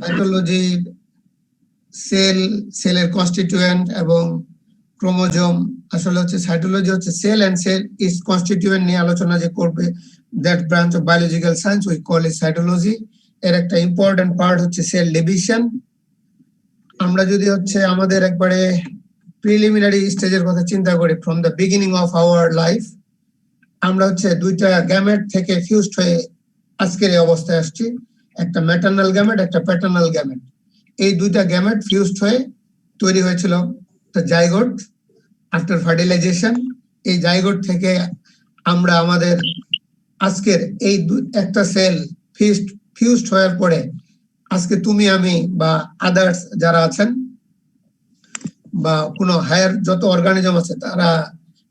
Cytology সেলের constituent এবং chromosome আসলে হচ্ছে সাইটোলজি হচ্ছে cell and cell is constituent নিয়ে আলোচনা যে করবে that branch of biological science we call it cytology. এর একটা ইম্পর্টেন্ট পার্ট হচ্ছে সেল ডিভিশন। আমরা যদি হচ্ছে আমাদের একবারে প্রিলিমিনারি স্টেজের কথা চিন্তা করি from the beginning of our life, আমরা হচ্ছে দুইটা গ্যামেট থেকে ফিউজড হয়ে আজকের এই অবস্থায় আসছি, একটা ম্যাটারনাল গ্যামেট একটা প্যাটার্নাল গ্যামেট। এই দুইটা গ্যামেট ফিউজড হয়ে তৈরি হয়েছিল জাইগোট আফটার ফার্টিলাইজেশন। এই জাইগোট থেকে আমরা আমাদের আজকের এই একটা সেল ফিউজড হওয়ার পরে আজকে তুমি আমি বা আদার্স যারা আছেন বা কোনো হায়ার যত অর্গানিজম আছে তারা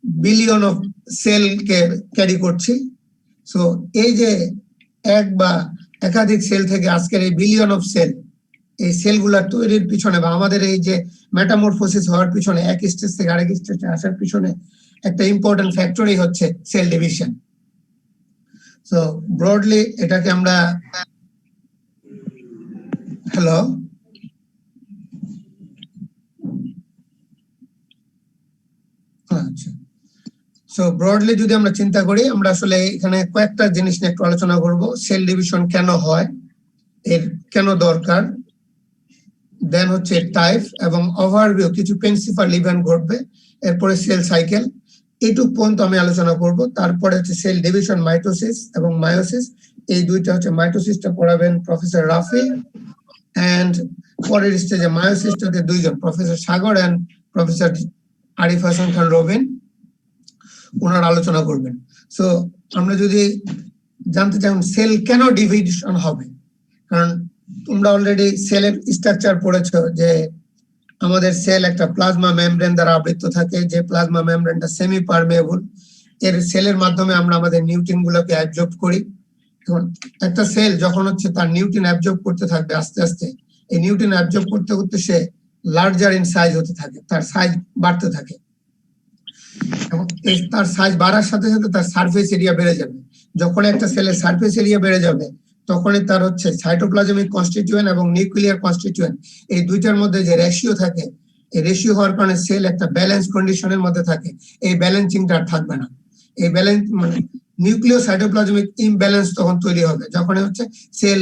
বিলিয়ন অফ সেলকে ক্যারি করছি। সো এই যে এক বা একাধিক সেল থেকে আজকের এই বিলিয়ন অফ সেল, এই সেলগুলা তৈরির পিছনে বা আমাদের এই যে মেটামরফোসিস হওয়ার পিছনে এক স্টেজ থেকে আরেক স্টেজে আসার পিছনে একটা ইম্পর্টেন্ট ফ্যাক্টরই হচ্ছে সেল ডিভিশন। সো ব্রডলি এটাকে আমরা হ্যালো আচ্ছা সো ব্রডলি যদি আমরা চিন্তা করি, আমরা আসলে এখানে কয়েকটা জিনিস নিয়ে একটু আলোচনা করব। সেল ডিভিশন কেন হয়, এর কেন দরকার, দেন হচ্ছে টাইপ এবং ওভারভিউ কিছু প্রিন্সিপাল ইভেন্ট ঘটবে, এরপরে সেল সাইকেল এইটুক পর্যন্ত আমি আলোচনা করব। তারপরে হচ্ছে সেল ডিভিশন, মাইটোসিস এবং মায়োসিস। এই দুইটা হচ্ছে মাইটোসিসটা পড়াবেন প্রফেসর রাফি, এন্ড পরের স্টেজে মায়োসিসটাতে দুইজন professor Sagar and professor Arif Hasan Khan Robin ওনারা আলোচনা করবেন। সো আমরা যদি জানতে চাই সেল কেন ডিভিশন হবে, কারণ তোমরা অলরেডি সেলের স্ট্রাকচার পড়েছো যে আমাদের সেল একটা প্লাজমা মেমব্রেন দ্বারা আবৃত থাকে, যে প্লাজমা মেমব্রেনটা সেমি পারমেবল। এর সেলের মাধ্যমে আমরা আমাদের নিউট্রিন গুলোকে অ্যাবজর্ব করি। এখন একটা সেল যখন হচ্ছে তার নিউট্রিন অ্যাবজর্ব করতে থাকবে আস্তে আস্তে, এই নিউট্রিন অ্যাবজর্ব করতে করতে সে লার্জার ইন সাইজ হতে থাকে, তার সাইজ বাড়তে থাকে এবং তার সাইজ বাড়ার সাথে সাথে তার সারফেস এরিয়া বেড়ে যাবে। যখন একটা সেলের সারফেস এরিয়া বেড়ে যাবে তখনই তার হচ্ছে সাইটোপ্লাজমিক কনস্টিটিউয়েন্ট এবং নিউক্লিয়ার কনস্টিটিউয়েন্ট এই দুইটার মধ্যে যে রেশিও থাকে, এই রেশিও হওয়ার কারণে সেল একটা ব্যালেন্স কন্ডিশনের মধ্যে থাকে। এই ব্যালেন্সিংটা আর থাকবে না। এই ব্যালেন্স মানে নিউক্লিয় সাইটোপ্লাজমিক ইমব্যালেন্স তখন তৈরি হবে যখন হচ্ছে সেল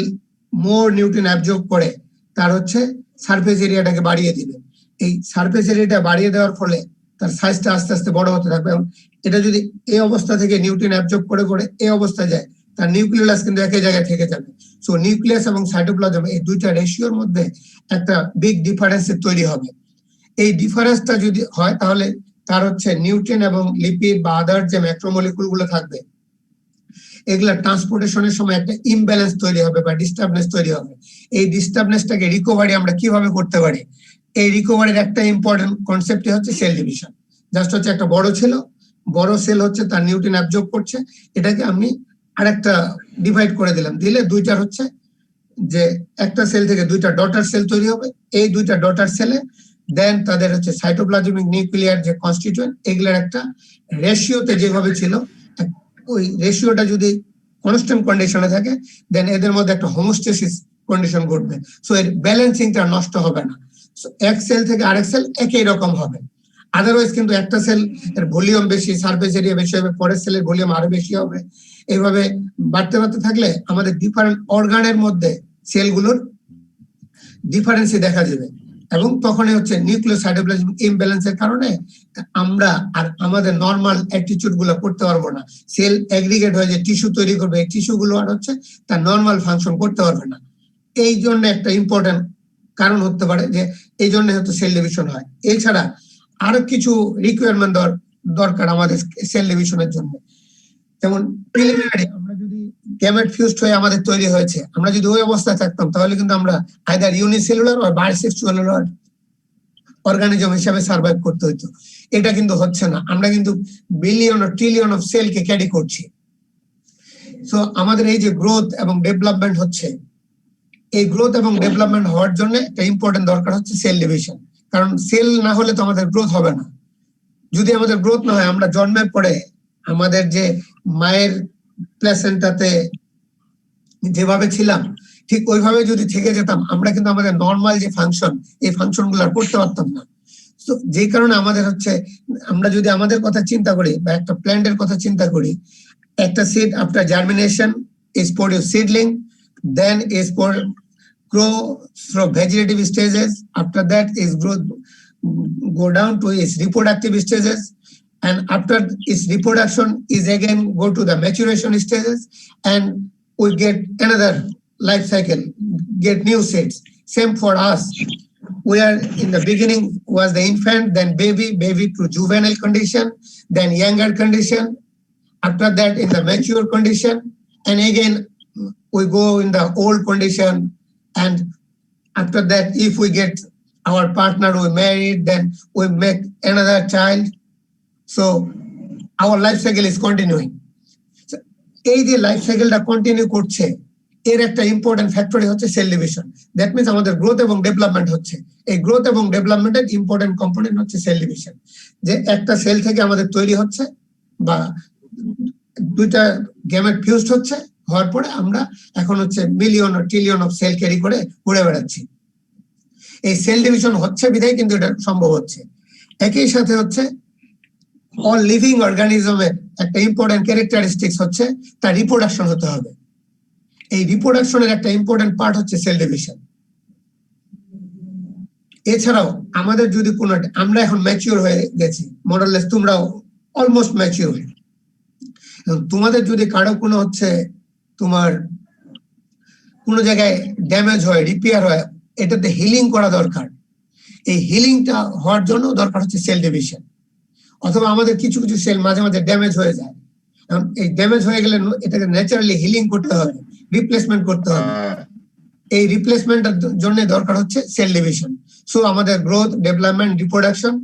মোর নিউট্রিন অ্যাবজর্ব করে তার হচ্ছে সারফেস এরিয়াটাকে বাড়িয়ে দিবে। এই সারফেস এরিয়াটা বাড়িয়ে দেওয়ার ফলে তার সাইজটা আস্তে আস্তে বড় হতে থাকবে এবং এটা যদি এই অবস্থা থেকে নিউট্রিন অ্যাবজর্ব করে করে এই অবস্থায় যায়, তার নিউক্লিয়াস কিন্তু একই জায়গায় থেকে যাবে। সো নিউক্লিয়াস এবং সাইটোপ্লাজম এই দুইটা রেশিওর মধ্যে একটা বিগ ডিফারেন্স তৈরি হবে। এই ডিফারেন্সটা যদি হয় তাহলে তার হচ্ছে নিউট্রিন এবং লিপিড বা আদার যে ম্যাক্রোমলিকুল গুলো থাকবে এগুলা ট্রান্সপোর্টেশনের সময় একটা ইমব্যালেন্স তৈরি হবে বা ডিস্টার্বনেস তৈরি হবে। এই ডিস্টার্বনেসটাকে রিকভারি আমরা কিভাবে করতে পারি, এই রিকভারির একটা ইম্পর্টেন্ট কনসেপ্ট হচ্ছে সেল ডিভিশন। জাস্ট হচ্ছে একটা বড় সেল হচ্ছে তার নিউট্রিন অ্যাবজর্ব করছে, এটাকে আমি আরেকটা ডিভাইড করে দিলাম, দিলে দুইটার হচ্ছে যে একটা সেল থেকে দুইটা ডটার সেল তৈরি হবে। এই দুইটা ডটার সেলে দেন তাদের হচ্ছে সাইটোপ্লাজমিক নিউক্লিয়ার যে কনস্টিটিউয়েন্ট এগুলোর একটা রেশিওতে যেভাবে ছিল ওই রেশিওটা যদি কনস্ট্যান্ট কন্ডিশনে থাকে দেন এদের মধ্যে একটা হোমোস্টেসিস কন্ডিশন ঘটবে। সো এর ব্যালেন্সিংটা নষ্ট হবে না। সো এক সেল থেকে আরেক সেল একই রকম হবে। আদারওয়াইজ কিন্তু একটা সেল এর ভলিউম বেশি, সারফেস এরিয়া বেশি হবে, পরের সেলের ভলিউম আরো বেশি হবে। এইভাবে বাড়তে বাড়তে থাকলে আমাদের ডিফারেন্ট অর্গানের মধ্যে সেলগুলোর ডিফারেন্সই দেখা যাবে এবং তখনই হচ্ছে নিউক্লিয় সাইটোপ্লাজমিক ইমব্যালেন্সের কারণে আমরা আর আমাদের নরমাল অ্যাটিটিউড গুলো করতে পারবো না। সেল অ্যাগ্রিগেট হয়ে যে টিস্যু তৈরি করবে, এই টিস্যু গুলো আর হচ্ছে তার নরমাল ফাংশন করতে পারবে না। এই জন্য একটা ইম্পর্টেন্ট কারণ হতে পারে যে এই জন্য হয়তো সেল ডিভিশন হয়। এছাড়া আরো কিছু রিকোয়ারমেন্ট দরকার আমাদের সেল ডিভিশনের জন্য। যেমন প্রিলিমিনারি আমরা যদি গ্যামেট ফিউজড হয়ে আমাদের তৈরি হয়েছে, আমরা যদি ওই অবস্থায় থাকতাম তাহলে কিন্তু আমরা আইদার ইউনিসেলুলার বা বাইসেক্সুয়াল অর্গানিজম হিসেবে সার্ভাইভ করতে হতো। এটা কিন্তু হচ্ছে না, আমরা কিন্তু বিলিয়ন ও ট্রিলিয়ন অফ সেলকে ক্যারি করছি। সো আমাদের এই যে গ্রোথ এবং ডেভেলপমেন্ট হচ্ছে, এই গ্রোথ এবং ডেভেলপমেন্ট হওয়ার জন্য একটা ইম্পর্টেন্ট দরকার হচ্ছে সেল ডিভিশন। কারণ সেল না হলে তো আমাদের গ্রোথ হবে না। যদি আমাদের গ্রোথ না হয়, আমরা জন্মের পরে আমাদের যে মায়ের প্লেসেন্টাতে যেভাবে ছিলাম ঠিক ওইভাবে যদি থেকে যেতাম আমরা কিন্তু আমাদের নর্মাল যে ফাংশন এই ফাংশন গুলো করতে পারতাম না। তো যে কারণে আমাদের হচ্ছে আমরা যদি আমাদের কথা চিন্তা করি বা একটা প্ল্যান্টের কথা চিন্তা করি, একটা seed after germination is produce seedling, then is grow from vegetative stages. After that is growth go down to its reproductive stages, and after its reproduction is again go to the maturation stages, and we get another life cycle, get new seeds. Same for us. We are in the beginning was the infant, then baby to juvenile condition, then younger condition. After that in the mature condition, and again we go in the old condition, and after that if we get our partner, we married, then we make another child. So our life cycle is continuing. So এই যে life সাইকেলটা continue করছে এর একটা important ফ্যাক্টরই হচ্ছে cell division. That means আমাদের growth এবং development হচ্ছে, এই গ্রোথ এবং ডেভেলপমেন্টের ইম্পর্টেন্ট কম্পোনেন্ট হচ্ছে সেল ডিভিশন। যে একটা সেল থেকে আমাদের তৈরি হচ্ছে বা দুইটা গ্যামেট ফিউজড হচ্ছে, হওয়ার পরে আমরা এখন হচ্ছে মিলিয়ন ও ট্রিলিয়ন অফ সেল ক্যারি করে ঘুরে বেড়াচ্ছি। এই সেল ডিভিশন হচ্ছে বিধায় কিন্তু এটা সম্ভব হচ্ছে। একই সাথে হচ্ছে অল লিভিং অর্গানিজমের একটা ইম্পর্টেন্ট ক্যারেক্টারিস্টিক্স হচ্ছে তার রিপ্রোডাকশন হতে হবে। এই রিপ্রোডাকশনের একটা ইম্পর্টেন্ট পার্ট হচ্ছে সেল ডিভিশন। এছাড়াও আমাদের যদি কোনো আমরা এখন ম্যাচিওর হয়ে গেছি, মোরলেস তোমরাও অলমোস্ট ম্যাচিওর, তোমাদের যদি কারো কোনো হচ্ছে তোমার কোনো জায়গায় ড্যামেজ হয়, রিপেয়ার হয়, এটাতে হিলিং করা দরকার। এই হিলিংটা হওয়ার জন্য দরকার হচ্ছে সেল ডিভিশন। অথবা আমাদের কিছু কিছু সেল মাঝে মাঝে ড্যামেজ হয়ে যায়, এই ড্যামেজ হয়ে গেলে এটাকে ন্যাচারালি হিলিং করতে হবে, রিপ্লেসমেন্ট করতে হবে। এই রিপ্লেসমেন্টের জন্য দরকার হচ্ছে সেল ডিভিশন। সো আমাদের growth, development, reproduction,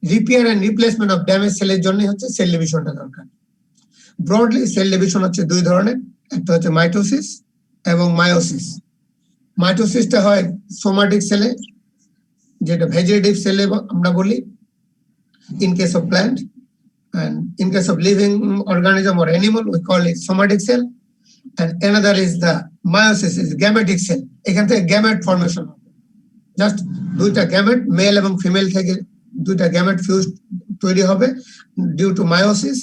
repair and replacement of damage সেলের জন্য হচ্ছে সেল ডিভিশনটা দরকার। ব্রডলি সেল ডিভিশন হচ্ছে দুই ধরনের, একটা হচ্ছে মাইটোসিস এবং মায়োসিস। মাইটোসিসটা হয় সোমাটিক সেলে, যেটা ভেজিটেটিভ সেলে আমরা বলি in case of plant, and in case of living organism or animal we call it somatic cell, and another is the meiosis, is gametic cell. এখান থেকে গ্যামেট ফর্মেশন হবে, জাস্ট দুইটা গ্যামেট মেল এবং female থেকে দুইটা gamete fuse তৈরি হবে due to meiosis,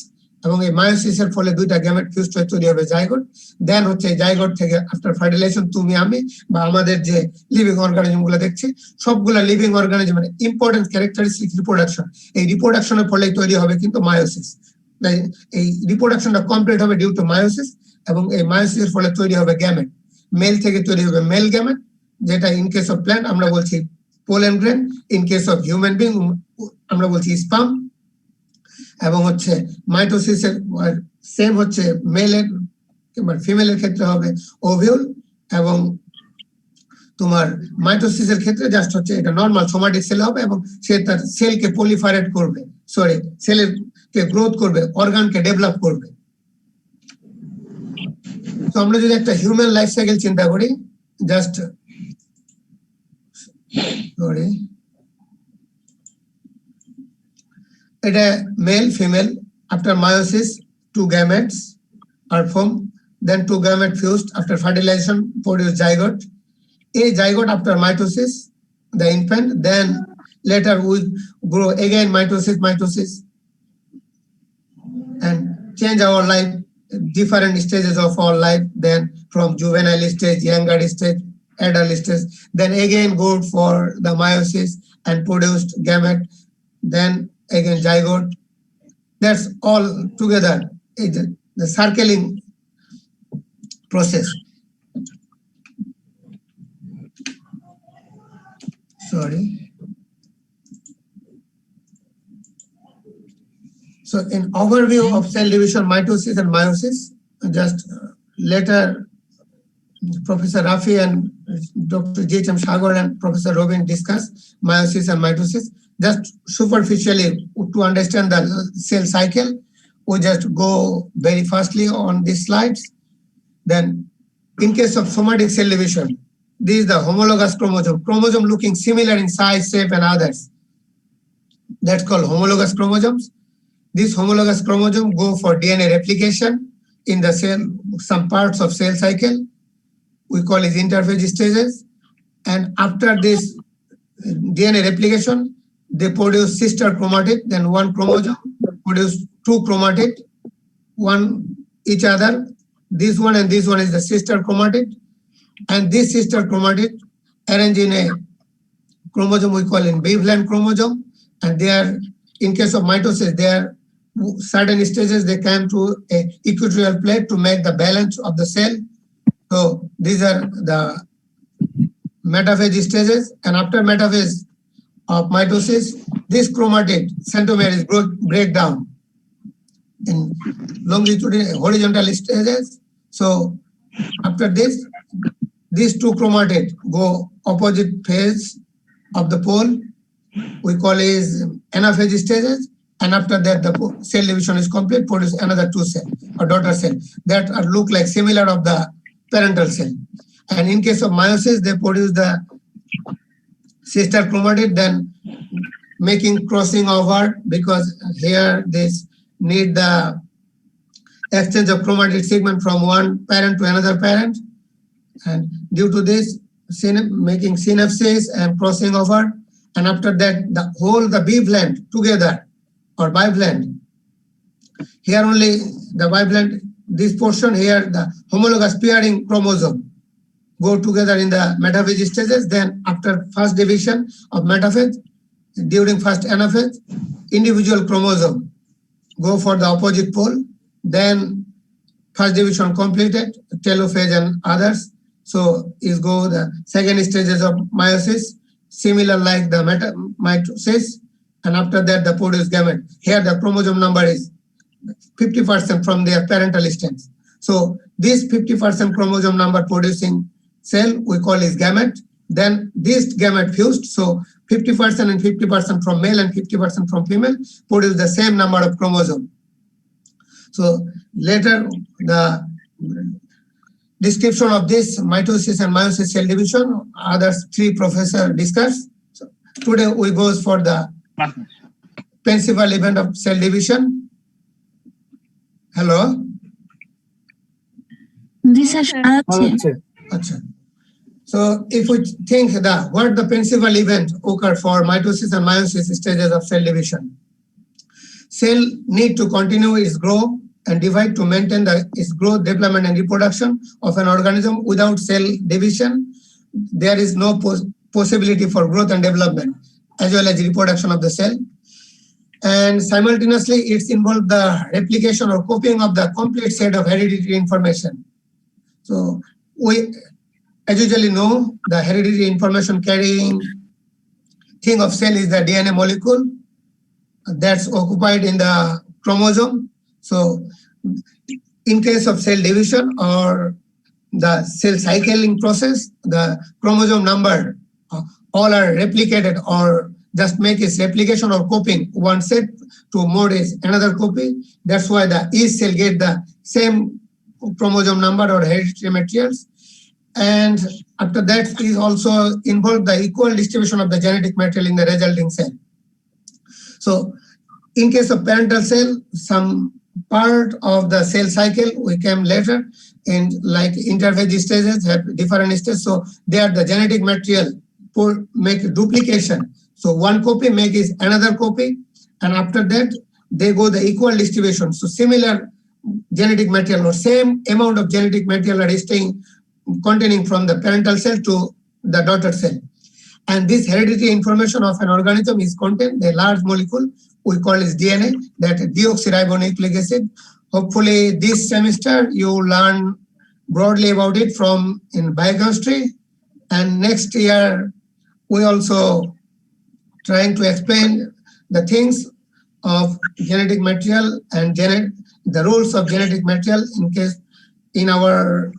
এবং এই মায়োসিসের ফলে দুইটা গ্যামেট ফিউজ হয়ে তৈরি হবে জাইগোট। দেন হচ্ছে এই জাইগোট থেকে আফটার ফার্টিলাইজেশন তুমি আমি বা আমাদের যে লিভিং অর্গানিজম গুলো দেখছি সবগুলা লিভিং অর্গানিজমের ইম্পর্টেন্ট ক্যারেক্টারিস্টিক রিপ্রোডাকশন, এই রিপ্রোডাকশনের ফলে তৈরি হবে কিন্তু মায়োসিস। এই রিপ্রোডাকশনটা কমপ্লিট হবে ডিউ টু মায়োসিস, এবং এই মায়োসিসের ফলে তৈরি হবে গ্যামেট। মেল থেকে তৈরি হবে মেল গ্যামেট, যেটা ইন কেস অফ প্ল্যান্ট আমরা বলছি pollen grain, in case of human being আমরা বলছি স্পার্ম। এবং হচ্ছে মাইটোসিসের সেম হচ্ছে মেলের কিংবা ফিমেলের ক্ষেত্রে হবে ওভিউল, এবং তোমার মাইটোসিসের ক্ষেত্রে জাস্ট হচ্ছে এটা নরমাল সোমাটিক সেল হবে, এবং সে তার সেলকে পলিফারেট করবে, সরি সেলের কে গ্রোথ করবে, অর্গানকে ডেভেলপ করবে। তো আমরা যদি একটা হিউম্যান লাইফ সাইকেল চিন্তা করি, জাস্ট সরি এটা male female, after meiosis two gametes are formed, then two gametes fused, after fertilization produce zygote. A zygote after mitosis, the infant, then later we grow again mitosis, and change our life, different stages of our life, then from juvenile stage, younger stage, adult stage, then again go for the meiosis and produced gamete, then again zygote. That's all together the circling process. Sorry. So in overview of cell division, mitosis and meiosis, just later Professor Rafi and Dr. J.H.M. Sagar and Professor Robin discuss meiosis and mitosis. Just superficially to understand the cell cycle, we just go very fastly on these slides. Then in case of somatic cell division, this is the homologous chromosome looking similar in size, shape and others. That's called homologous chromosomes. These homologous chromosomes go for DNA replication in the cell, some parts of cell cycle. we call it interphase stages. And after this DNA replication, they produce sister chromatid, then one chromosome produce two chromatid, one each other. This one and this one is the sister chromatid, and this sister chromatid arranged in a chromosome we call in wavelength chromosome, and they are, in case of mitosis, they are certain stages they come to a equatorial plate to make the balance of the cell. So these are the metaphase stages, and after metaphase of mitosis, this chromatid centromere is break down in longitudinal horizontal stages. So after this, these two chromatid go opposite phase of the pole. We call is anaphase stages, and after that the cell division is complete, produce another two cell or daughter cell that are look like similar of the parental cell. And in case of meiosis, they produce the sister chromatid, then making crossing over, because here this need the exchange of chromatid segment from one parent to another parent, and due to this making synapses and crossing over, and after that the whole the bivalent together or bivalent. Here only the bivalent, this portion here the homologous pairing chromosome go together in the metaphase stages. Then after first division of metaphase, during first anaphase, individual chromosome go for the opposite pole. Then first division completed, telophase and others. So is go the second stages of meiosis, similar like the mitosis, and after that the produce gamete. Here the chromosome number is 50% from their parental stance. So this 50% chromosome number producing cell we call is gamete. Then this gamete fused, so 50% and 50% from male and 50% from female produce the same number of chromosome. So later the description of this mitosis and meiosis cell division, others three professors discussed. So today we goes for the principal event of cell division. Hello. So if we think that what the principal event occur for mitosis and meiosis stages of cell division, cell need to continue its growth and divide to maintain its growth, development, and reproduction of an organism. Without cell division, there is no possibility for growth and development, as well as reproduction of the cell. And simultaneously, it's involved the replication or copying of the complete set of hereditary information. So we, as usually know, the hereditary information carrying thing of cell is the DNA molecule that's occupied in the chromosome. So in case of cell division or the cell cycling process, the chromosome number all are replicated or just make its replication or copying one set to more is another copy. That's why the each cell get the same chromosome number or hereditary materials. And after that is also involved the equal distribution of the genetic material in the resulting cell. So in case of parental cell, some part of the cell cycle we came later in like interphase stages have different stages. So they are the genetic material for make duplication. So one copy make is another copy, and after that they go the equal distribution. So similar genetic material or same amount of genetic material are staying containing from the parental cell to the daughter cell. And this hereditary information of an organism is contained a large molecule we call is DNA, that deoxyribonucleic acid. Hopefully this semester you learn broadly about it from in biochemistry, and next year we also trying to explain the things of genetic material and the rules of genetic material in case in our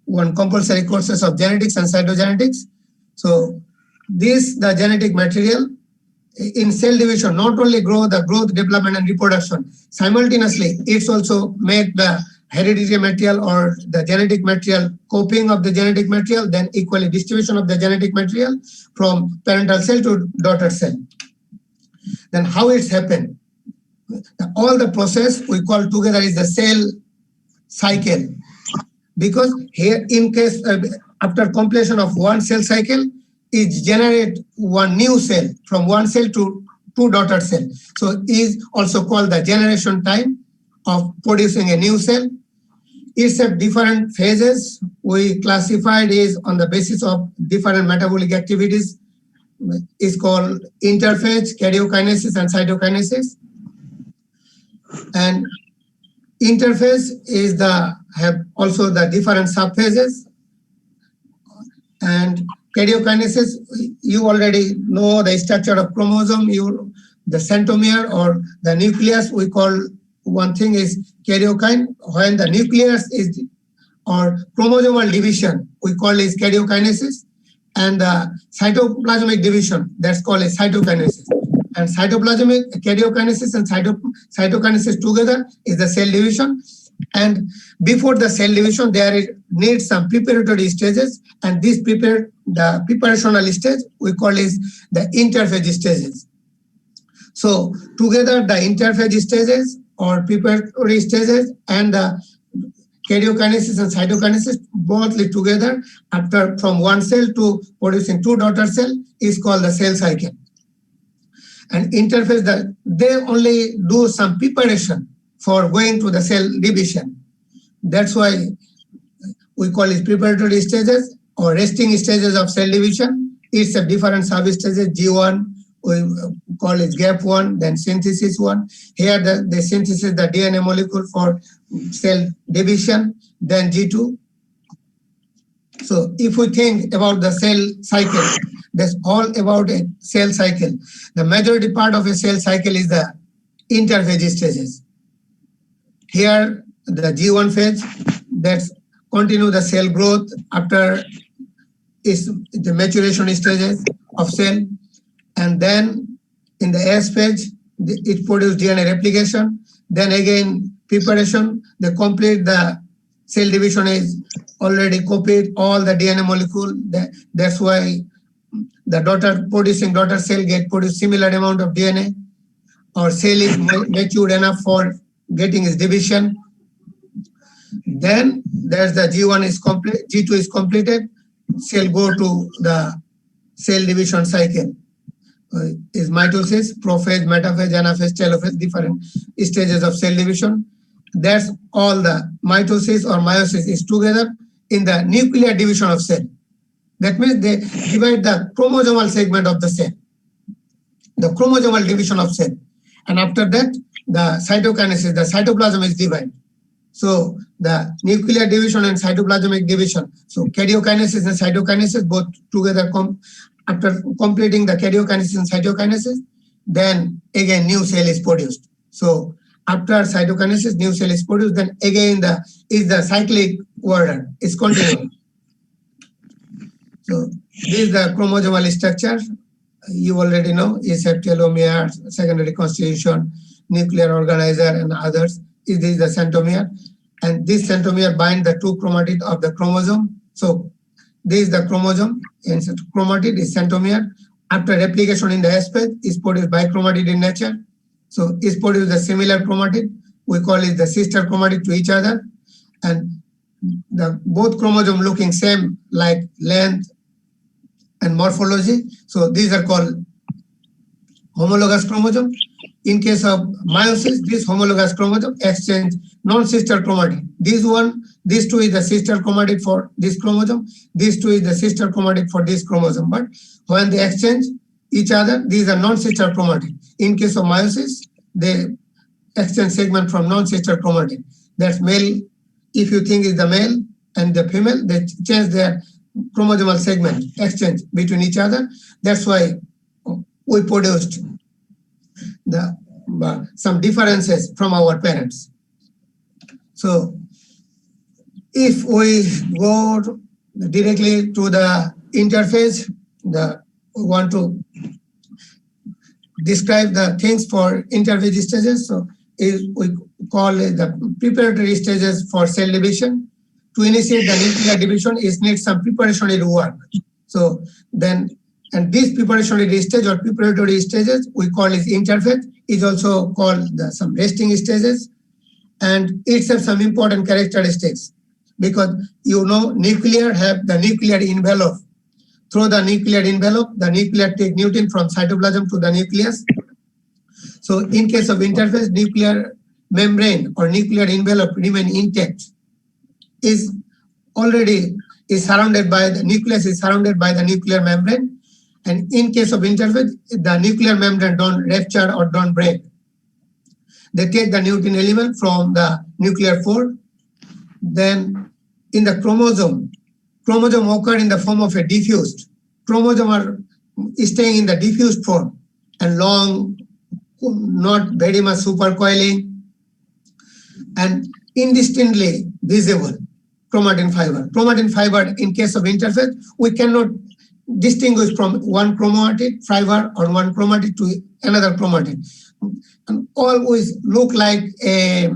one compulsory courses of genetics and cytogenetics. So this the genetic material in cell division not only grow the growth, development, and reproduction, simultaneously it's also make the hereditary material or the genetic material copying of the genetic material, then equally distribution of the genetic material from parental cell to daughter cell. Then how it's happened? All the process we call together is the cell cycle, because here in case after completion of one cell cycle, it generate one new cell from one cell to two daughter cell. So is also called the generation time of producing a new cell. It's at different phases. We classified is on the basis of different metabolic activities. It's called interphase, karyokinesis, and cytokinesis. And interphase is have also the different subphases. And karyokinesis, you already know the structure of chromosome, the centromere or the nucleus. We call one thing is karyokine. When the nucleus is or chromosomal division, we call it karyokinesis. And the cytoplasmic division, that's called a cytokinesis. And cytoplasmic karyokinesis and cytokinesis together is the cell division. And before the cell division, there needs some preparatory stages, and the preparational stage we call is the interphase stages. So together the interphase stages or preparatory stages and the karyokinesis and cytokinesis both live together after from one cell to producing two daughter cell is called the cell cycle. And interphase, they only do some preparation for going to the cell division. That's why we call it preparatory stages or resting stages of cell division. It's a different sub-stages, G1, we call it gap 1, then synthesis 1. Here the synthesis the DNA molecule for cell division, then G2. So if we think about the cell cycle, that's all about a cell cycle. The majority part of a cell cycle is the interphase stages. Here the G1 phase, that's continue the cell growth after is the maturation stages of cell. And then in the S phase, it produces DNA replication. Then again, preparation, they complete the cell division is already copied all the DNA molecule. That's why the producing daughter cell get produce similar amount of DNA, or cell is matured enough for getting its division. Then there's the G1 is complete, G2 is completed, cell go to the cell division cycle. Is mitosis, prophase, metaphase, anaphase, telophase, different stages of cell division. That's all the mitosis or meiosis is together in the nuclear division of cell. That means they divide the chromosomal segment of the cell, the chromosomal division of cell. And after that, the cytokinesis, the cytoplasm is divided. So the nuclear division and cytoplasmic division. So karyokinesis and cytokinesis both together after completing the karyokinesis and cytokinesis, then again new cell is produced. So after cytokinesis, new cell is produced, then again the cyclic order is continuing. So this is the chromosomal structure. You already know is a telomere, secondary constitution, nuclear organizer, and others. This is the centromere, and this centromere bind the two chromatid of the chromosome. So this is the chromosome, and chromatid is centromere. After replication in the S phase, is produced bichromatid in nature. So is produced a similar chromatid. We call it the sister chromatid to each other, and the both chromosome looking same like length and morphology. So these are called homologous chromosome. In case of meiosis, this homologous chromosome exchange non-sister chromatid. These two is the sister chromatid for this chromosome. These two is the sister chromatid for this chromosome. But when they exchange each other, these are non-sister chromatid. In case of meiosis, they exchange segment from non-sister chromatid. That's male. If you think is the male and the female, they change their chromosomal segment, exchange between each other. That's why we produced some differences from our parents. So if we go directly to the interphase, we want to describe the things for interphase stages. So we call it the preparatory stages for cell division. To initiate the nuclear division, it needs some preparatory work. So then, and these preparatory stage or preparatory stages we call it interphase, is also called some resting stages, and it has some important characteristics. because you know nuclear have the nuclear envelope. Through the nuclear envelope, the nuclear take nuclein from cytoplasm to the nucleus. So in case of interphase, nuclear membrane or nuclear envelope remain intact, is surrounded by the nucleus, is surrounded by the nuclear membrane. And in case of interphase, the nuclear membrane don't rupture or don't break. They take the nuclein element from the nuclear fold. Then in the chromosome occur in the form of a diffused. Chromosome are staying in the diffused form and long, not very much supercoiling, and indistinctly visible chromatin fiber. Chromatin fiber, in case of interphase, we cannot distinguish from one chromatin fiber or one chromatin to another chromatin. And always look like a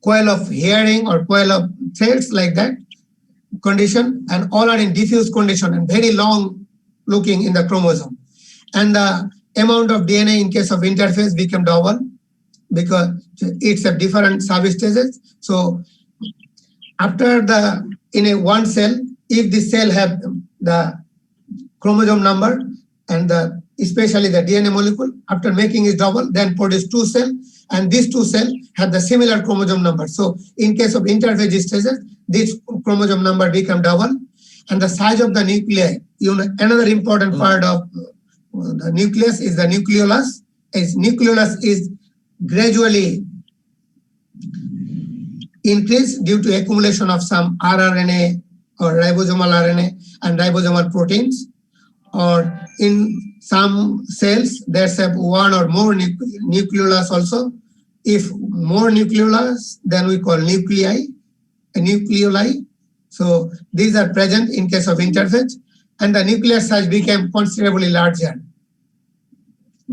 coil of herring or coil of threads, like that condition, and all are in diffuse condition and very long looking in the chromosome. And the amount of DNA in case of interphase become double because it's a different substages. So after in a one cell, if the cell have the chromosome number and especially the DNA molecule, after making it double, then produce two cells, and these two cells have the similar chromosome number. So in case of interphase stages, this chromosome number become double, and the size of the nuclei. Another important part of the nucleus is the nucleolus. Nucleolus is gradually increased due to accumulation of some rRNA or ribosomal RNA and ribosomal proteins. Or in some cells, there's one or more nucleolus also. If more nucleolus, then we call nuclei. So these are present in case of interphase, and the nuclear size became considerably larger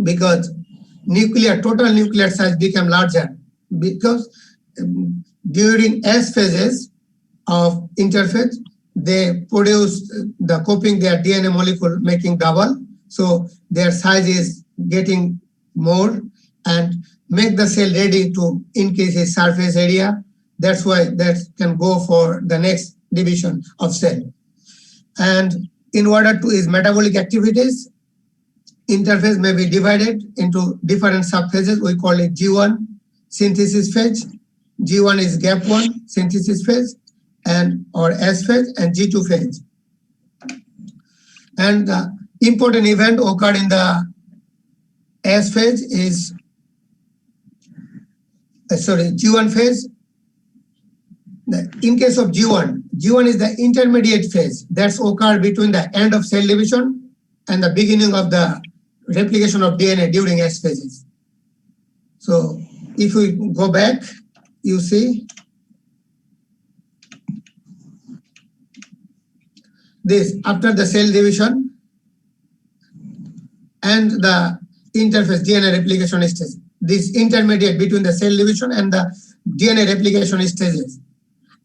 because total nuclear size became larger because during S phases of interphase, they produce the coping their DNA molecule making double, so their size is getting more and make the cell ready to increase its surface area. That's why that can go for the next division of cell. And in order to its metabolic activities, interphase may be divided into different subphases. We call it G1 synthesis phase. G1 is gap 1 synthesis phase, or S phase, and G2 phase. And the important event occurred in the S phase is G1 phase. In case of G1 is the intermediate phase that's occurred between the end of cell division and the beginning of the replication of DNA during S phases. So if we go back, you see this after the cell division and the interphase DNA replication stage. This intermediate between the cell division and the DNA replication stages.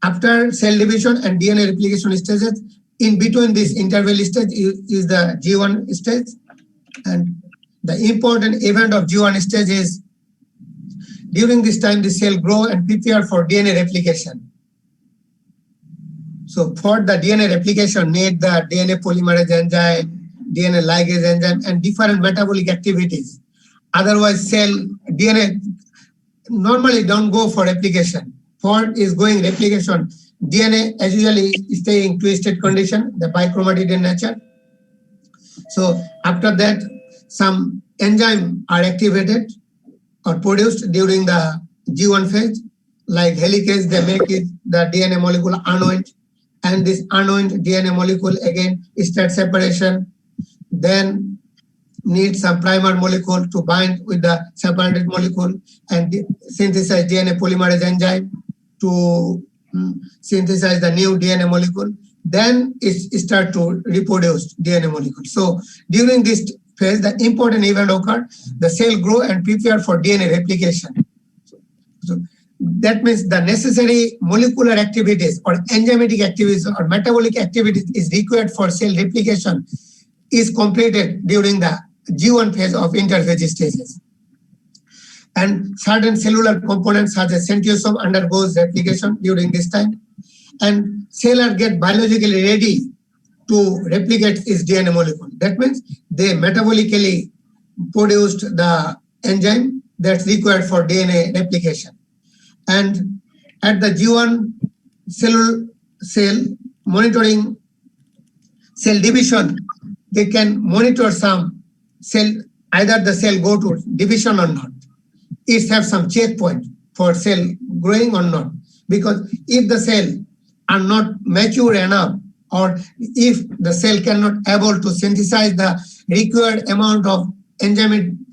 After cell division and DNA replication stages, in between this interval stage is the G1 stage. And the important event of G1 stage is during this time the cell grow and prepare for DNA replication. So for the DNA replication need the DNA polymerase enzyme, DNA ligase enzyme, and different metabolic activities. Otherwise cell DNA normally don't go for replication. For is going replication, DNA as usually stay in twisted condition, the bichromatic in nature. So after that, some enzyme are activated or produced during the G1 phase, like helicase. They make it the DNA molecule unwound, and this unwound DNA molecule again start separation. Then need some primer molecule to bind with the separated molecule and synthesize DNA polymerase enzyme to synthesize the new DNA molecule. Then it start to reproduce DNA molecule. So during this phase, the important event occurred. The cell grow and prepare for DNA replication. So that means the necessary molecular activities or enzymatic activities or metabolic activities is required for cell replication is completed during the G1 phase of interphase stages. And certain cellular components such as centriosome undergoes replication during this time. and cell are get biologically ready to replicate its DNA molecule. That means they metabolically produced the enzyme that's required for DNA replication. And at the G1 cell monitoring cell division, they can monitor some cell, either the cell go to division or not. It has some checkpoint for cell growing or not. Because if the cell are not mature enough, or if the cell cannot able to synthesize the required amount of enzyme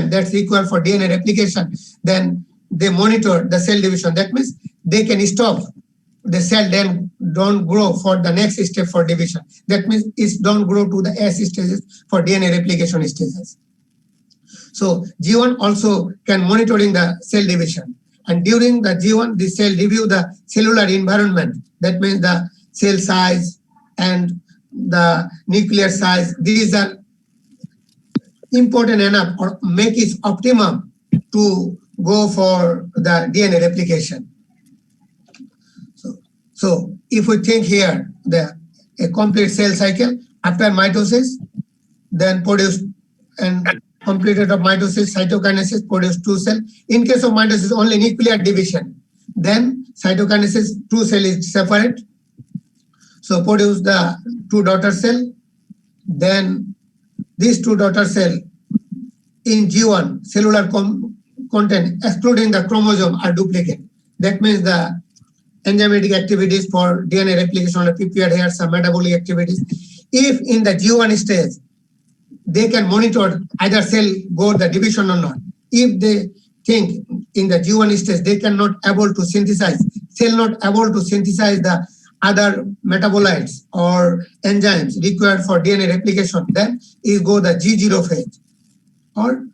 that's required for DNA replication, then they monitor the cell division. That means they can stop the cell, then don't grow for the next step for division. That means it don't grow to the S stages for DNA replication stages. So G1 also can monitoring the cell division. And during the G1, the cell review the cellular environment. That means the cell size and the nuclear size. These are important enough or make it optimum to go for the DNA replication. So if we think here, a complete cell cycle after mitosis, then produce and completed of mitosis, cytokinesis, produce two cell. In case of mitosis, only nuclear division. Then cytokinesis, two cell is separate. So produce the two daughter cell. Then these two daughter cell in G1 cellular content, excluding the chromosome, are duplicate. That means the enzymatic activities for DNA replication are prepared here, some metabolic activities. If in the G1 stage, they can monitor either cell go the division or not. If they think in the G1 stage, they cannot able to synthesize, cell not able to synthesize the other metabolites or enzymes required for DNA replication, then is go the G0 phase or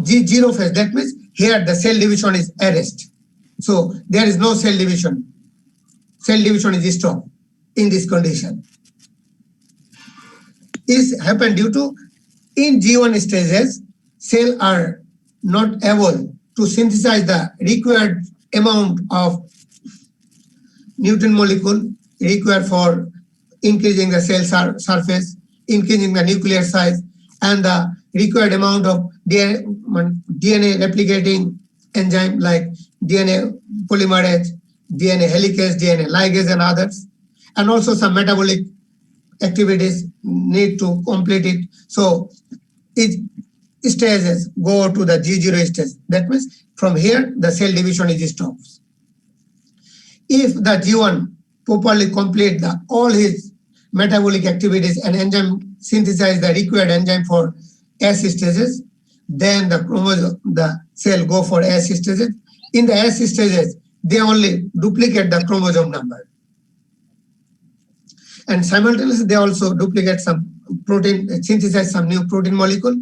G0 phase. That means here the cell division is arrested. So there is no cell division. Cell division is stopped in this condition. Is happened due to in G1 stages, cells are not able to synthesize the required amount of Newton molecule required for increasing the cell surface, increasing the nuclear size, and the required amount of DNA replicating enzyme like DNA polymerase, DNA helicase, DNA ligase, and others, and also some metabolic activities need to complete it. So each stages go to the G0 stage. That means from here the cell division is stopped. If the G1 properly complete all his metabolic activities and enzyme synthesize the required enzyme for S stages, then the cell go for S stages. In the S stages, they only duplicate the chromosome number. And simultaneously, they also duplicate some protein, synthesize some new protein molecule.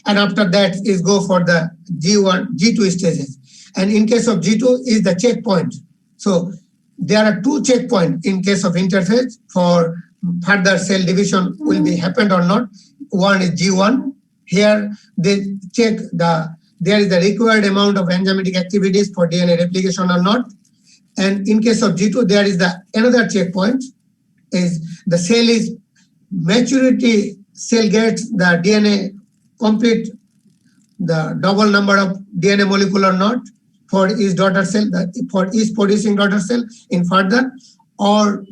And after that is go for the G2 stages. And in case of G2 is the checkpoint. So there are two checkpoints in case of interphase for further cell division will be happened or not. One is G1. Here they check there is the required amount of enzymatic activities for DNA replication or not. And in case of G2, there is another checkpoint is the cell is maturity, cell gets the DNA complete the double number of DNA molecule or not for each daughter cell, for each producing daughter cell in further, or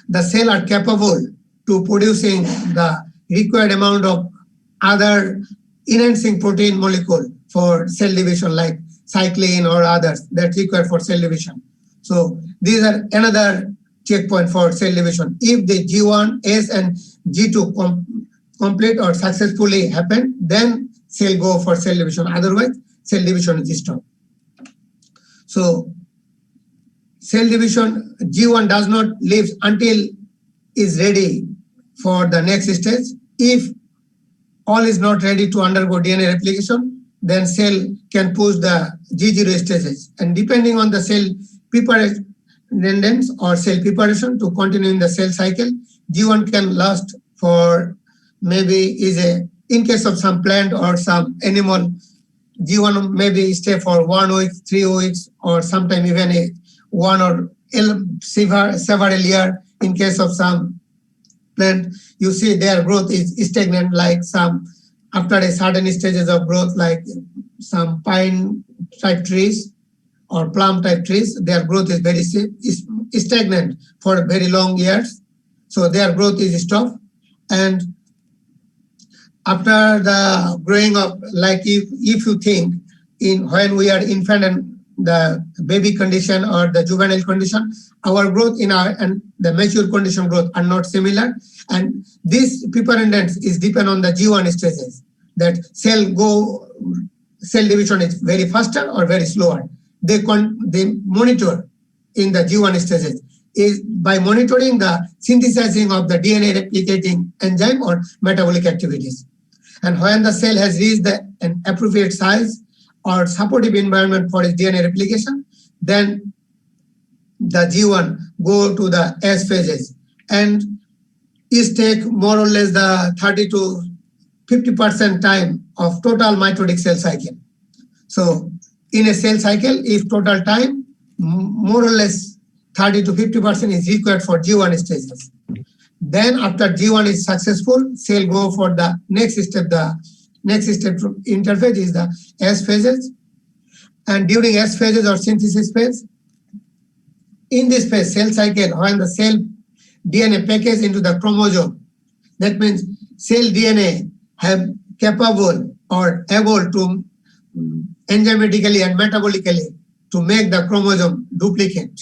the cell are capable to producing the required amount of other enhancing protein molecule for cell division like cyclin or others that required for cell division. So these are another checkpoint for cell division. If the G1, S and G2 complete or successfully happen, then cell go for cell division. Otherwise, cell division is stopped. So cell division, G1 does not live until is ready for the next stage. If all is not ready to undergo DNA replication, then cell can push the G0 stages. And depending on the cell preparation or cell preparation to continue in the cell cycle, G1 can last for maybe in case of some plant or some animal, G1 maybe stay for 1 week, 3 weeks, or sometime even 1 or several years. In case of some plant, you see their growth is stagnant, like some after a certain stages of growth, like some pine type trees or plum type trees, their growth is very stagnant for very long years. So their growth is stopped. And after the growing up, like if you think in when we are infant and the baby condition or the juvenile condition, our growth in our and the mature condition growth are not similar. And this preparendence is depend on the G1 stages. That cell division is very faster or very slower. They monitor in the G1 stages is by monitoring the synthesizing of the DNA replicating enzyme or metabolic activities. And when the cell has reached an appropriate size or supportive environment for its DNA replication, then the G1 go to the S phases and is take more or less the 30 to 50% time of total mitotic cell cycle. So in a cell cycle, if total time, more or less 30 to 50% is required for G1 stages. Then after G1 is successful, cell go for the next step. The next step interface is the S phases. And during S phases or synthesis phase, in this phase, cell cycle, when the cell DNA package into the chromosome, that means cell DNA have capable or able to enzymatically and metabolically to make the chromosome duplicate.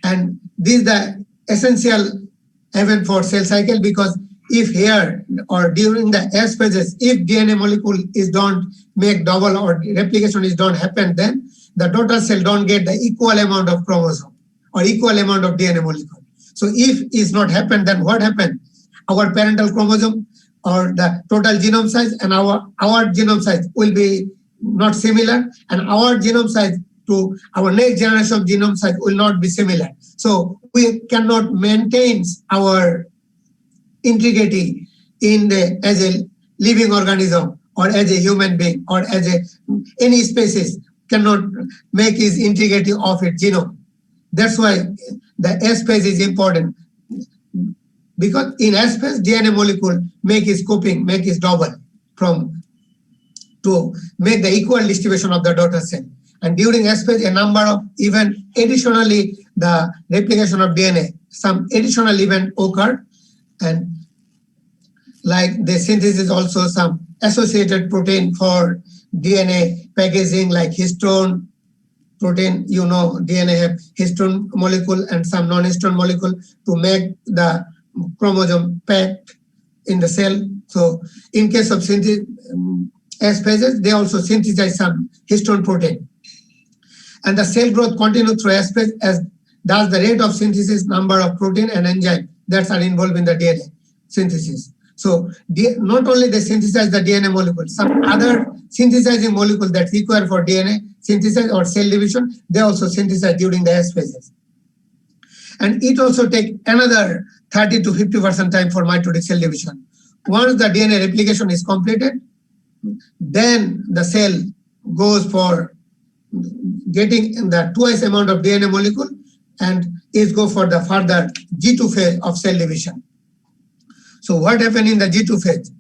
And this is the essential event for cell cycle, because if here or during the S phases, if DNA molecule is don't make double or replication is don't happen, then the total cell don't get the equal amount of chromosome or equal amount of DNA molecule. So if it's not happen, then what happened? Our parental chromosome or the total genome size and our genome size will be not similar, and our genome size to our next generation of genome size will not be similar. So we cannot maintain our integrity in as a living organism or as a human being or as any species cannot make its integrity of its genome. That's why the S phase is important, because in S phase DNA molecule make its coping, make its double to make the equal distribution of the daughter cell. And during S phase, a number of even additionally the replication of DNA, some additional event occurred, and like the synthesis also some associated protein for DNA packaging, like histone protein. You know, DNA have histone molecule and some non-histone molecule to make the chromosome packed in the cell. So in case of S phases, they also synthesize some histone protein. And the cell growth continues through S phase, as does the rate of synthesis, number of protein and enzyme that are involved in the DNA synthesis. So not only they synthesize the DNA molecule, some other synthesizing molecule that's required for DNA synthesis or cell division, they also synthesize during the S phases. And it also takes another 30 to 50% time for mitotic cell division. Once the DNA replication is completed, then the cell goes for getting the twice amount of DNA molecule and is go for the further G2 phase of cell division. So what happened in the G2 phase?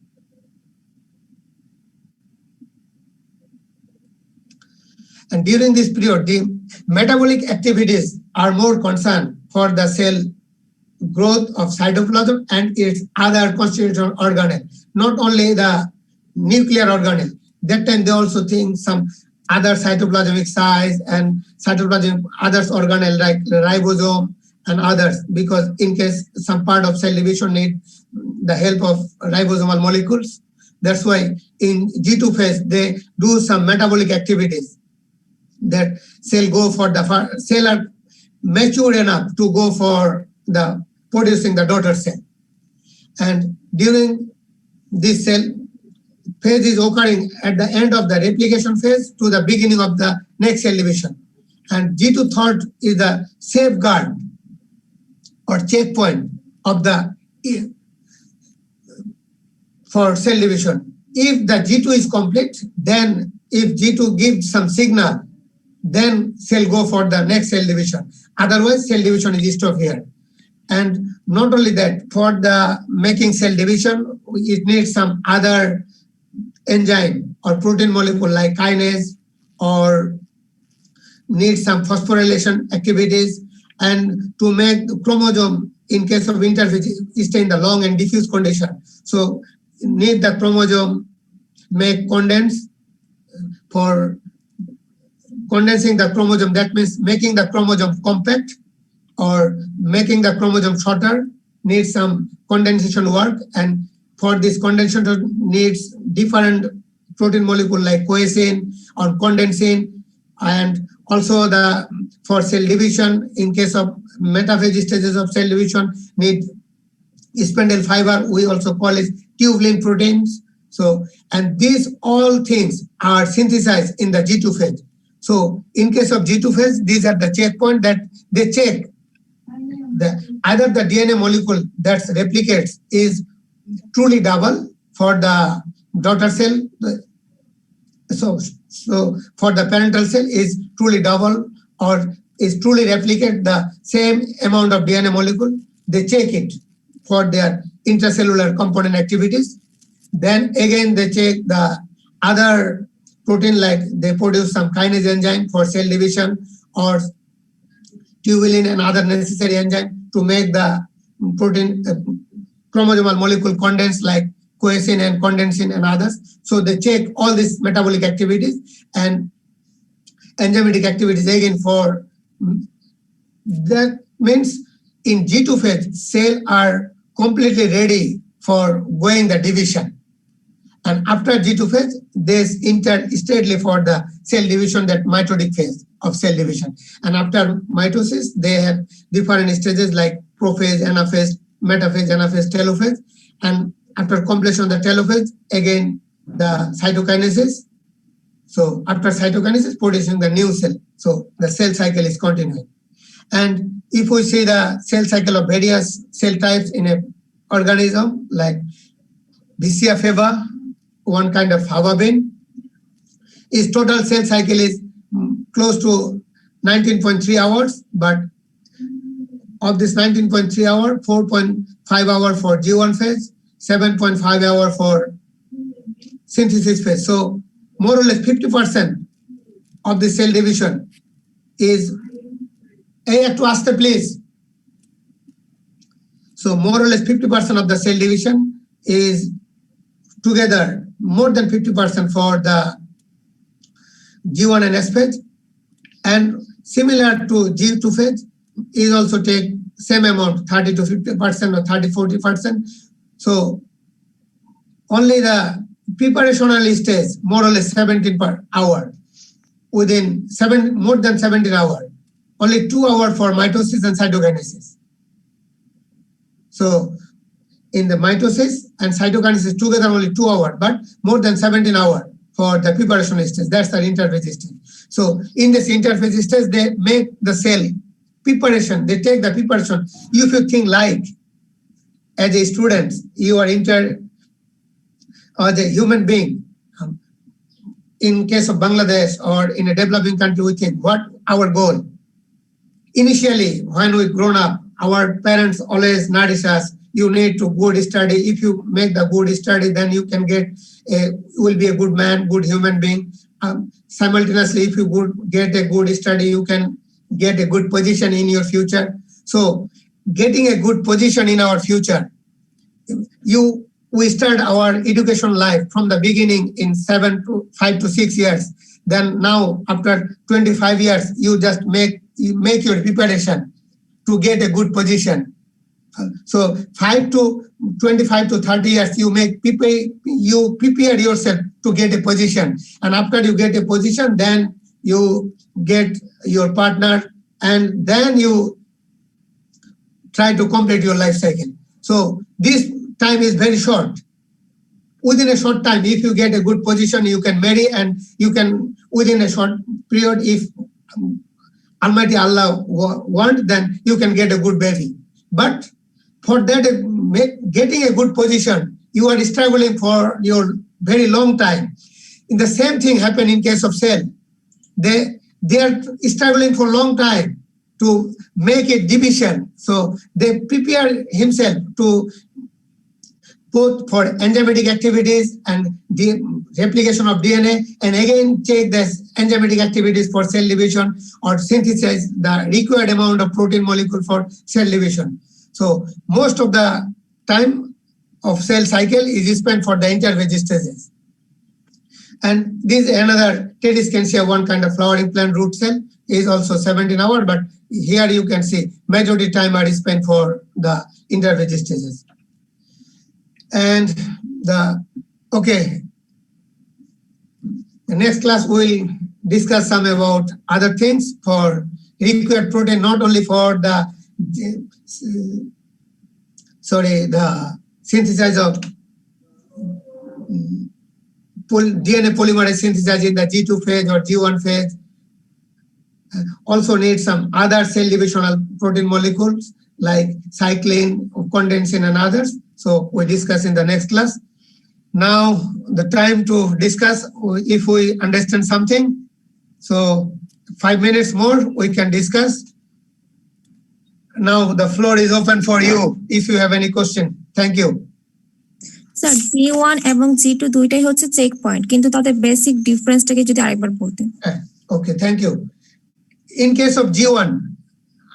And during this period, the metabolic activities are more concerned for the cell growth of cytoplasm and its other constitutional organelle, not only the nuclear organelle. That time they also think some other cytoplasmic size and cytoplasmic others organelle like ribosome and others, because in case some part of cell division need the help of ribosomal molecules. That's why in G2 phase they do some metabolic activities that cell go for the cell are mature enough to go for the producing the daughter cell. And during this cell phase is occurring at the end of the replication phase to the beginning of the next cell division. And G2 third is the safeguard or checkpoint of the for cell division. If the G2 is complete, then if G2 gives some signal, then cell go for the next cell division. Otherwise, cell division is stopped here. And not only that, for the making cell division, it needs some other enzyme or protein molecule like kinase, or needs some phosphorylation activities. And to make the chromosome, in case of interphase, stay in the long and diffuse condition. So need the chromosome make condense. For condensing the chromosome, that means making the chromosome compact or making the chromosome shorter, needs some condensation work. And for this condensation needs different protein molecule like coenzyme or condensin. And also the for cell division, in case of metaphase stages of cell division, need spindle fiber, we also call it tubulin proteins. So, and these all things are synthesized in the G2 phase. So in case of G2 phase, these are the checkpoint that they check either the DNA molecule that replicates is truly double for the daughter cell. So for the parental cell is truly double or is truly replicate the same amount of DNA molecule. They check it for their intracellular component activities. Then again, they check the other protein, like they produce some kinase enzyme for cell division or tubulin and other necessary enzyme to make the protein chromosomal molecule condense like coenzyme and condensin and others. So they check all these metabolic activities and enzymatic activities again for that. Means in G2 phase, cells are completely ready for going the division. And after G2 phase, there's interstately for the cell division, that mitotic phase of cell division. And after mitosis, they have different stages like prophase, anaphase, metaphase, anaphase, telophase. And after completion of the telophase, again, the cytokinesis. So after cytokinesis, producing the new cell. So the cell cycle is continuing. And if we see the cell cycle of various cell types in a organism, like Visia faba, one kind of fava bean, its total cell cycle is close to 19.3 hours, but of this 19.3 hour, 4.5 hour for G1 phase, 7.5 hour for synthesis phase. So more or less 50% of the cell division is to ask the please. So more or less 50% of the cell division is together, more than 50% for the G1 and S phase. And similar to G2 phase is also take same amount, 30 to 50% or 30-40%. So only the preparational stage, more or less 17 per hour, within more than 17 hours. Only 2 hours for mitosis and cytokinesis. So in the mitosis and cytokinesis together only 2 hours, but more than 17 hours for the preparation stage. That's the interphase stage. So in this interphase stage, they make the cell preparation. They take the preparation. If you think like as a student, you are or the human being, in case of Bangladesh or in a developing country, we think what our goal. Initially, when we grown up, our parents always nourish us. You need to good study. If you make the good study, then you can will be a good man, good human being. Simultaneously, if you get a good study, you can get a good position in your future. So getting a good position in our future, we start our education life from the beginning in 5 to 6 years. Then now after 25 years, you just make your preparation to get a good position. So 25 to 30 years, you prepare yourself to get a position. And after you get a position, then you get your partner, and then you try to complete your life cycle. So this time is very short. Within a short time, if you get a good position, you can marry, and you can, within a short period, if Almighty Allah want, then you can get a good baby. But for that, getting a good position, you are struggling for your very long time. In the same thing happen in case of cell. they are struggling for a long time to make a division. So they prepare himself to both for enzymatic activities and the replication of DNA, and again check the enzymatic activities for cell division or synthesize the required amount of protein molecule for cell division. So most of the time of cell cycle is spent for the interphase stages. And this is another Tedescantia, one kind of flowering plant root cell, is also 17 hours, but here you can see majority time are spent for the interphase stages. And the next class we'll discuss some about other things for required protein, not only for the synthesis of DNA polymerase synthesis in the G2 phase or G1 phase. Also need some other cell divisional protein molecules like cyclin, condensin, and others. So we discuss in the next class. Now the time to discuss if we understand something. So 5 minutes more we can discuss. Now the floor is open for you if you have any question. Thank you. Sir G1 এবং G2 দুইটাই হচ্ছে check point, কিন্তু তাদের basic ডিফারেন্সটাকে যদি আরেকবার বলতেন। Okay, thank you. In case of G1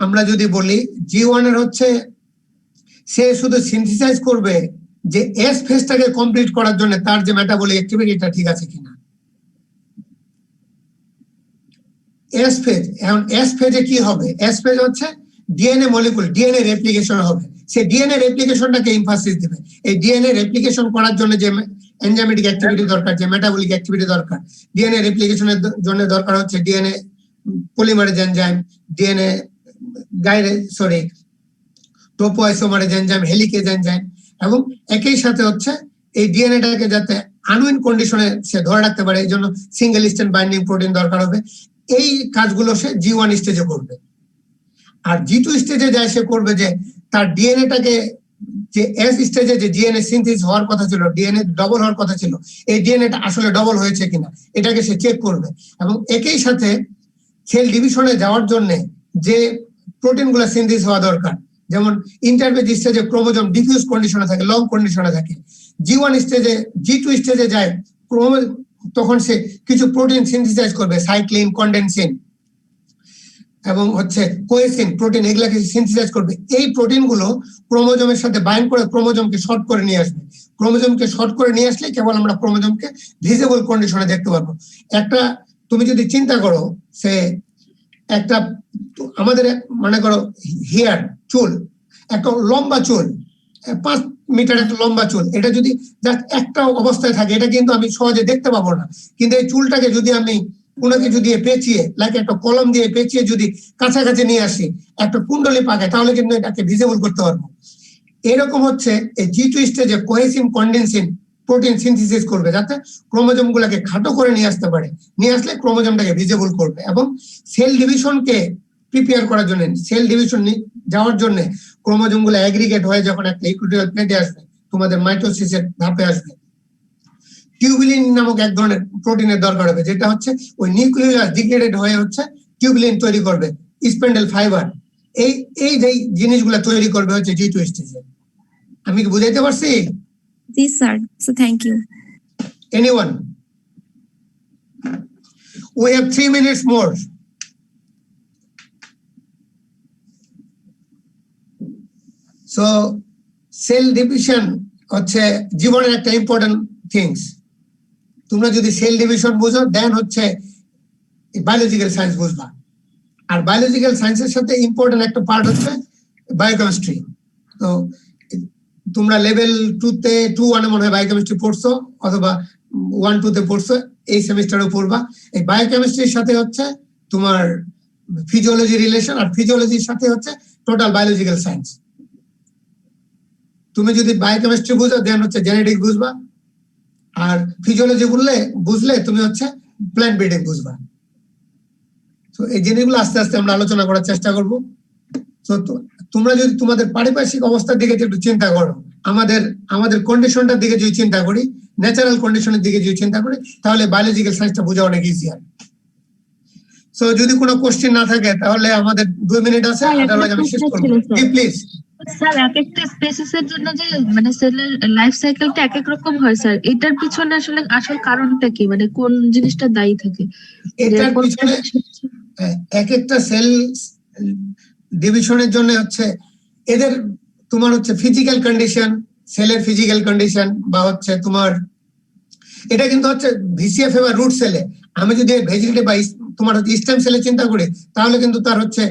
আমরা যদি বলি G1 এর হচ্ছে সে শুধু সিনথেসাইজ করবে যে এস ফেজটাকে কমপ্লিট করার জন্য তার যে মেটাবলিক অ্যাক্টিভিটিটা ঠিক আছে কিনা। এস ফেজ, এখন এস ফেজে কি হবে? এস ফেজ হচ্ছে ডিএনএ মলিকুল, ডিএনএ রেপ্লিকেশন হবে। সে ডিএনএ রেপ্লিকেশনটাকে এমফাসিস দিবে। এই ডিএনএ রেপ্লিকেশন করার জন্য যে এনজাইমেটিক অ্যাক্টিভিটি দরকার, যে মেটাবলিক অ্যাক্টিভিটি দরকার, ডিএনএ রেপ্লিকেশনের জন্য দরকার হচ্ছে DNA polymerase enzyme, DNA topoisomerase enzyme, helicase enzyme, এবং একই সাথে হচ্ছে এই ডিএনএটাকে যাতে আনউইন কন্ডিশনে সে ধরে রাখতে পারে এই জন্য সিঙ্গেল স্ট্র্যান্ড বাইন্ডিং প্রোটিন দরকার হবে। এই কাজগুলো সে G1 স্টেজে করবে। আর G2 স্টেজে যায় সে করবে যে তার ডিএনএটাকে যে এস স্টেজে যে ডিএনএ সিনথেসিস হওয়ার কথা ছিল, ডিএনএ ডবল হওয়ার কথা ছিল, এই ডিএনএটা আসলে ডবল হয়েছে কিনা এটাকে সে চেক করবে। এবং একই সাথে সেল ডিভিশনে যাওয়ার জন্য যে প্রোটিনগুলো সিনথেসিস হওয়া দরকার, যেমন ইন্টারফেজ স্টেজে ক্রোমোজোম ডিফিউজ কন্ডিশনে থাকে, লং কন্ডিশনে থাকে, G1 স্টেজে G2 স্টেজে যায় তখন সে কিছু প্রোটিন সিনথেসাইজ করবে, সাইক্লিন, কন্ডেনসিন এবং হচ্ছে কোয়েসিন প্রোটিন, এগুলাকে সিনথেসাইজ করবে। এই প্রোটিনগুলো ক্রোমোজোমের সাথে বাইন্ড করে ক্রোমোজোমকে শর্ট করে নিয়ে আসবে। ক্রোমোজোমকে শর্ট করে নিয়ে আসলে কেবল আমরা ক্রোমোজোমকে ভিজিবল কন্ডিশনে দেখতে পারবো। একটা তুমি যদি চিন্তা করো, সে একটা আমাদের মনে করো হেয়ার, চুল, একটা লম্বা চুল, 5 মিটার একটা লম্বা চুল, এটা যদি জাস্ট একটা অবস্থায় থাকে এটা কিন্তু আমি সহজে দেখতে পাবো না। কিন্তু এই চুলটাকে যদি আমি কোনো কিছু দিয়ে পেঁচিয়ে, লাইক একটা কলম দিয়ে পেঁচিয়ে যদি কাছাকাছি নিয়ে আসি, একটা কুণ্ডলি পাকে, তাহলে কিন্তু এটাকে ভিজিবল করতে পারবো। এরকম হচ্ছে এই G2 স্টেজে কোহেসিন, কন্ডেনসিন প্রোটিন সিনথেসিস করবে যাতে ক্রোমোজোম গুলাকে খাটো করে নিয়ে আসতে পারে। নিয়ে আসলে ক্রোমোজোমটাকে ভিজিবল করবে এবং সেল ডিভিশনকে প্রিপেয়ার করার জন্য, সেল ডিভিশন যাওয়ার জন্য ক্রোমোজোম গুলো অ্যাগ্রিগেট হয়ে যখন একটা ইকুইটোরিয়াল প্লেটে আসবে, তোমাদের মাইটোসিসের ধাপে আসবে, টিউবিলিন নামক এক ধরনের প্রোটিনের দরকার হবে, যেটা হচ্ছে ওই নিউক্লিয়াস ডিগ্রেডেড হয়ে হচ্ছে টিউবিলিন তৈরি করবে, স্পেন্ডেল ফাইবার। এই যে জিনিসগুলো তৈরি করবে হচ্ছে G2 স্টেজে। আমি কি বুঝাইতে পারছি? জি sir, so thank you. Anyone? We have 3 minutes more. So cell division হচ্ছে জীবনের একটা ইম্পর্টেন্ট থিংস। তোমরা যদি সেল ডিভিশন বুঝো দেন হচ্ছে বায়োলজিক্যাল সায়েন্স বুঝবা। আর বায়োলজিক্যাল সায়েন্সের সাথে ইম্পর্টেন্ট একটা পার্ট হচ্ছে বায়োকেমিস্ট্রি। তো তোমরা লেভেল 2-তে 2-1 মনে হয় বায়োকেমিস্ট্রি পড়ছো, অথবা 1-2-তে পড়ছো, এই সেমিস্টারেও পড়বা। এই বায়োকেমিস্ট্রির সাথে হচ্ছে তোমার ফিজিওলজি রিলেশন, আর ফিজিওলজির সাথে হচ্ছে টোটাল বায়োলজিক্যাল সায়েন্স। তুমি যদি বায়োকেমিস্ট্রি বুঝো দেন হচ্ছে জেনেটিক্স বুঝবা, আর ফিজিওলজি বুঝলে তুমি হচ্ছে প্ল্যান্ট ব্রিডিং বুঝবা। তো এই জিনিসগুলো আস্তে আস্তে আমরা আলোচনা করার চেষ্টা করব। তো তোমরা যদি তোমাদের পারিপার্শ্বিক অবস্থার দিকে একটু চিন্তা করো, আমাদের কন্ডিশনটার দিকে যদি চিন্তা করি, ন্যাচারাল কন্ডিশনের দিকে যদি চিন্তা করি, তাহলে বায়োলজিক্যাল সায়েন্সটা বোঝা অনেক ইজিয়ার। সো যদি কোনো কোশ্চেন না থাকে তাহলে আমাদের 2 মিনিট আছে, স্যার, একটা আদারওয়াইজ আমি শেষ প্রশ্ন করব। ছিল, স্যার। G please. স্যার, এক একটা স্পেসিসের জন্য যে মানে সেলের লাইফ সাইকেলটা এক এক রকম হয় স্যার, এটার পিছনে আসলে আসল কারণটা কি, মানে কোন জিনিসটা দায়ী থাকে? এটার যে কোন- পিছনে এক একটা সেল ডিভিশনের জন্য হচ্ছে এদের তোমার হচ্ছে ফিজিক্যাল কন্ডিশন, সেলের ফিজিক্যাল কন্ডিশন, বা হচ্ছে তোমার এটা কিন্তু হচ্ছে ভিসিএফ বা রুট সেলে। আমি যদি ভেজিটেটিভ বা তোমার হচ্ছে স্টেম সেলে চিন্তা করি তাহলে কিন্তু তার হচ্ছে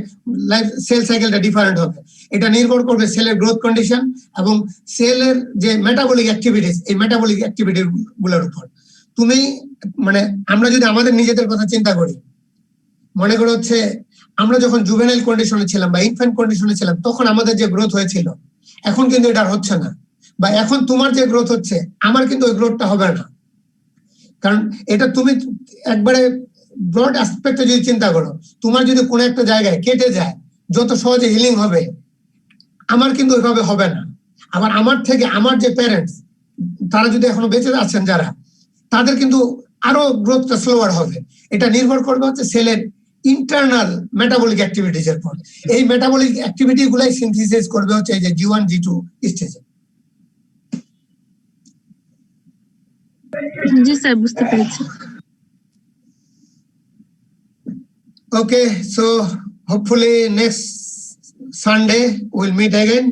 লাইফ সেল সাইকেলটা ডিফারেন্ট হবে। এটা নির্ভর করবে সেলের গ্রোথ কন্ডিশন এবং সেলের যে মেটাবলিক অ্যাক্টিভিটিস, এই মেটাবলিক অ্যাক্টিভিটি গুলোর উপর। তুমি মানে আমরা যদি আমাদের নিজেদের কথা চিন্তা করি, মনে করো হচ্ছে আমরা যখন জুভেনাইল কন্ডিশনে ছিলাম বা ইনফ্যান্ট কন্ডিশনে ছিলাম তখন আমাদের যে গ্রোথ হয়েছিল এখন কিন্তু এটা আর হচ্ছে না, বা এখন তোমার যে গ্রোথ হচ্ছে আমার কিন্তু ওই গ্রোথটা হবে না। কারণ এটা তুমি একবারে ব্রড অ্যাসপেক্টে যদি চিন্তা করো, তোমার যদি কোনো একটা জায়গায় কেটে যায় যত সহজে হিলিং হবে আমার কিন্তু ওইভাবে হবে না। আবার আমার থেকে আমার যে প্যারেন্টস তারা যদি এখনো বেঁচে আছেন যারা, তাদের কিন্তু আরো গ্রোথটা স্লোয়ার হবে। এটা নির্ভর করবে হচ্ছে সেলের ইন্টারনাল মেটাবলিক অ্যাক্টিভিটিস এর উপর। এই মেটাবলিক অ্যাক্টিভিটি গুলাই সিনথেসিস করবে হচ্ছে এই যে G1 G2 স্টেজে। জি স্যার, বুঝতে পেরেছি। Okay, so hopefully next Sunday we'll meet again.